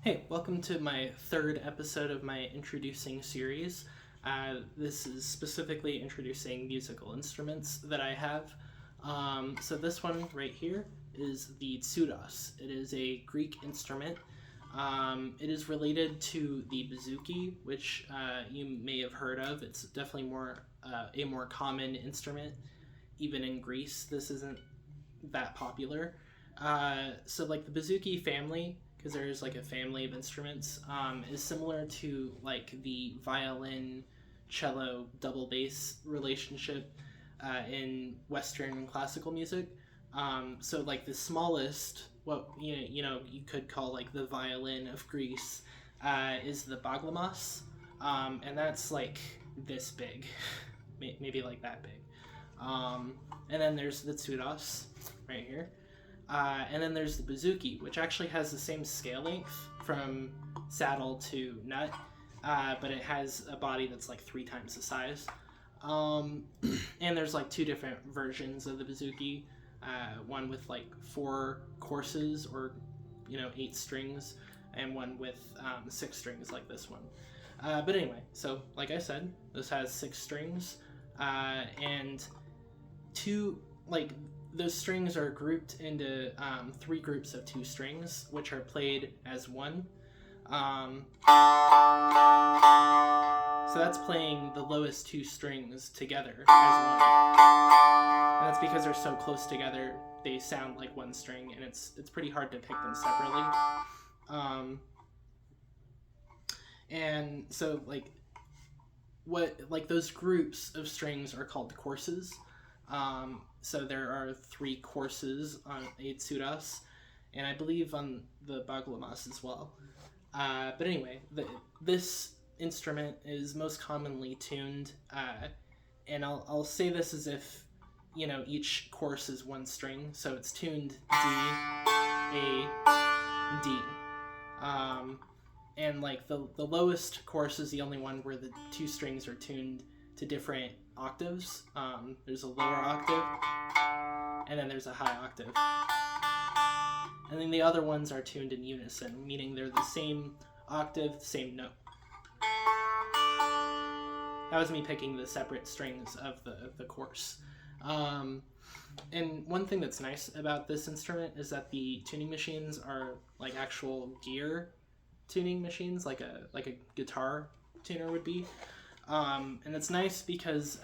Hey, welcome to my third episode of my introducing series. This is specifically introducing musical instruments that I have. So this one right here is the Tzouras. It is a Greek instrument. It is related to the bouzouki, which you may have heard of. It's definitely a more common instrument. Even in Greece, this isn't that popular. So like the bouzouki family, because there's like a family of instruments, is similar to like the violin cello double bass relationship in Western classical music. So like the smallest, what you could call like the violin of Greece, is the baglamas, and that's like this big, maybe like that big. And then there's the Tzouras right here. And then there's the bouzouki, which actually has the same scale length from saddle to nut, but it has a body that's like 3 times the size. And there's like 2 different versions of the bouzouki, one with like 4 courses or 8 strings, and one with 6 strings like this one. But anyway, so like I said, this has 6 strings, and 2 like those strings are grouped into 3 groups of 2 strings, which are played as one. So that's playing the lowest 2 strings together as one. And that's because they're so close together, they sound like one string, and it's pretty hard to pick them separately. And so those groups of strings are called courses. So there are 3 courses on a Tzouras, and I believe on the baglamas as well. But anyway, this instrument is most commonly tuned, and I'll say this as if each course is 1 string, so it's tuned D, A, D. And like the lowest course is the only one where the 2 strings are tuned to different octaves. There's a lower octave, and then there's a high octave. And then the other ones are tuned in unison, meaning they're the same octave, same note. That was me picking the separate strings of the course. And one thing that's nice about this instrument is that the tuning machines are like actual gear tuning machines, like a guitar tuner would be. And it's nice because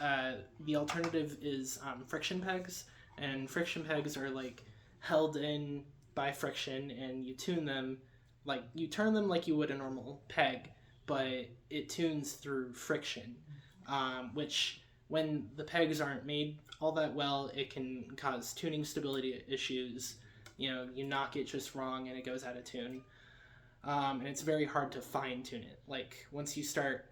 the alternative is friction pegs, and friction pegs are like held in by friction, and you tune them like you turn them like you would a normal peg, but it tunes through friction, which when the pegs aren't made all that well, it can cause tuning stability issues. You knock it just wrong and it goes out of tune, and it's very hard to fine tune it. Like once you start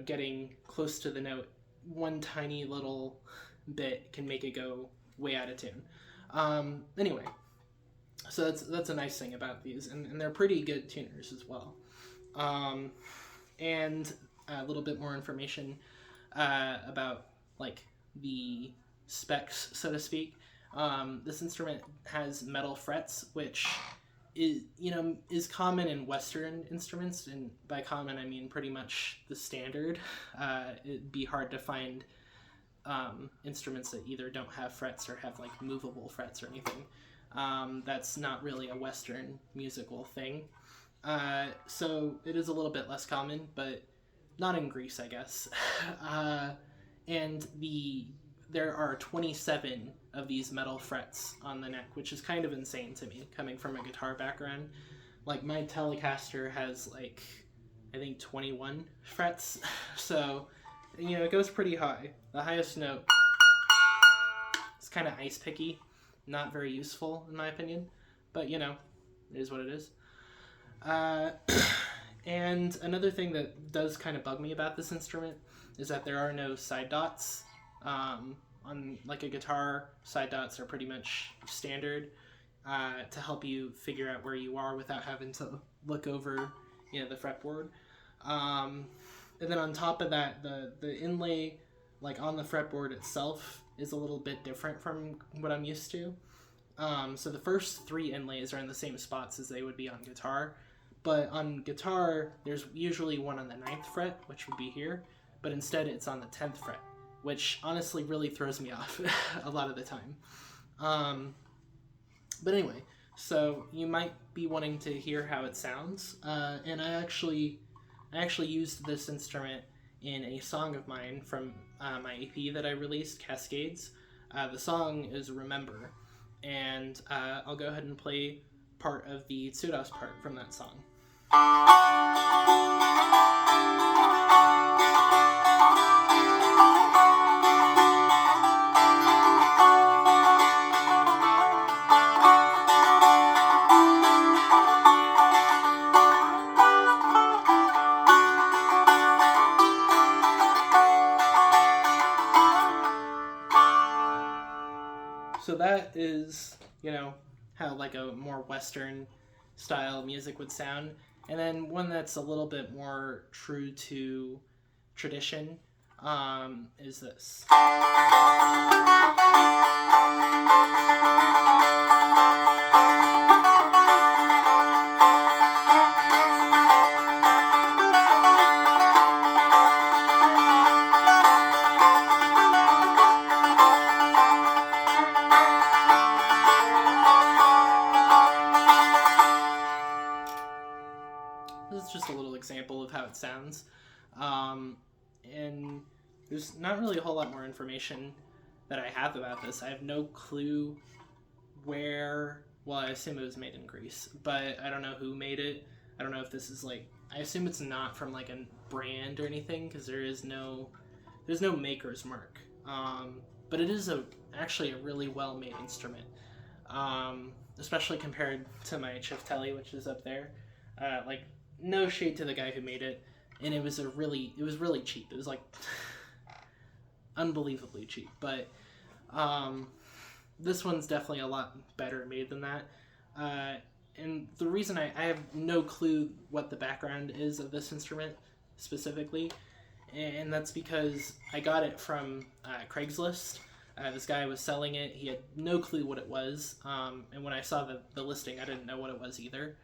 getting close to the note, one tiny little bit can make it go way out of tune. Anyway, so that's a nice thing about these, and they're pretty good tuners as well. And a little bit more information about like the specs, so to speak. This instrument has metal frets, which is common in Western instruments, and by common I mean pretty much the standard. It'd be hard to find instruments that either don't have frets or have like movable frets or anything. That's not really a Western musical thing. So it is a little bit less common, but not in Greece, I guess. And there are 27 of these metal frets on the neck, which is kind of insane to me, coming from a guitar background. Like my Telecaster has like, I think 21 frets, so it goes pretty high. The highest note is kind of ice picky, not very useful in my opinion, but it is what it is. And another thing that does kind of bug me about this instrument is that there are no side dots. On like a guitar, side dots are pretty much standard to help you figure out where you are without having to look over the fretboard. And then on top of that, the inlay like on the fretboard itself is a little bit different from what I'm used to. So the first 3 inlays are in the same spots as they would be on guitar, But on guitar, there's usually one on the 9th fret, which would be here, but instead it's on the 10th fret, which honestly really throws me off a lot of the time. But anyway, so you might be wanting to hear how it sounds, and I actually used this instrument in a song of mine from my EP that I released, Cascades. The song is Remember, and I'll go ahead and play part of the Tzouras part from that song. So that is, how like a more Western style music would sound. And then one that's a little bit more true to tradition is this. This is just a little example of how it sounds. And there's not really a whole lot more information that I have about this. I have no clue where, well, I assume it was made in Greece, but I don't know who made it. I don't know if this is like, I assume it's not from like a brand or anything, because there's no maker's mark. But it is actually a really well-made instrument, especially compared to my Chifteli, which is up there. Like, no shade to the guy who made it, and it was really cheap. It was like unbelievably cheap, but this one's definitely a lot better made than that. And the reason I have no clue what the background is of this instrument specifically, and that's because I got it from Craigslist. This guy was selling it. He had no clue what it was, and when I saw the listing, I didn't know what it was either.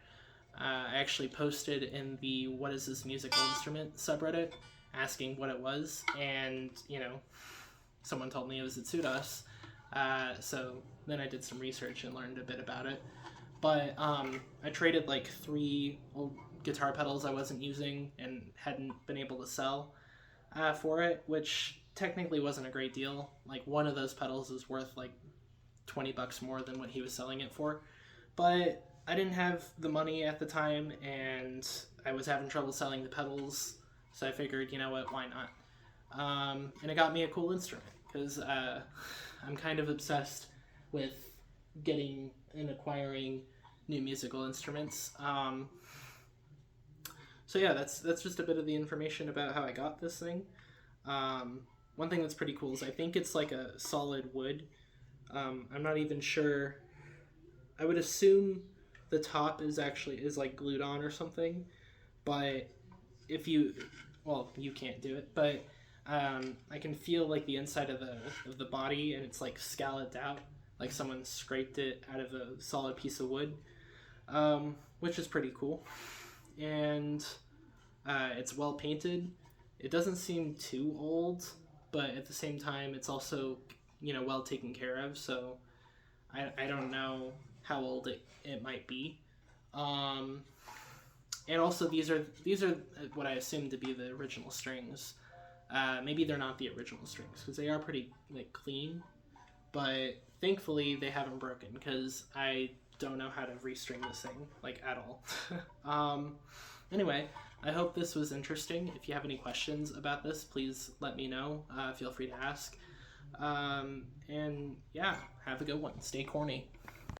I actually posted in the "What is this musical instrument" subreddit asking what it was, and someone told me it was a Tzouras. So then I did some research and learned a bit about it. But I traded like 3 old guitar pedals I wasn't using and hadn't been able to sell for it, which technically wasn't a great deal. Like, one of those pedals is worth like $20 more than what he was selling it for. But I didn't have the money at the time, and I was having trouble selling the pedals, so I figured, you know what, why not? And it got me a cool instrument, because I'm kind of obsessed with getting and acquiring new musical instruments. So yeah, that's just a bit of the information about how I got this thing. One thing that's pretty cool is I think it's like a solid wood. I'm not even sure. I would assume the top is like glued on or something, but if you can't do it, but I can feel like the inside of the body, and it's like scalloped out, like someone scraped it out of a solid piece of wood, which is pretty cool. And it's well painted. It doesn't seem too old, but at the same time, it's also well taken care of. So I don't know how old it might be. And also these are what I assume to be the original strings. Maybe they're not the original strings, because they are pretty like clean, but thankfully they haven't broken, because I don't know how to restring this thing like at all. Anyway, I hope this was interesting. If you have any questions about this, please let me know. Feel free to ask. And yeah, have a good one. Stay corny.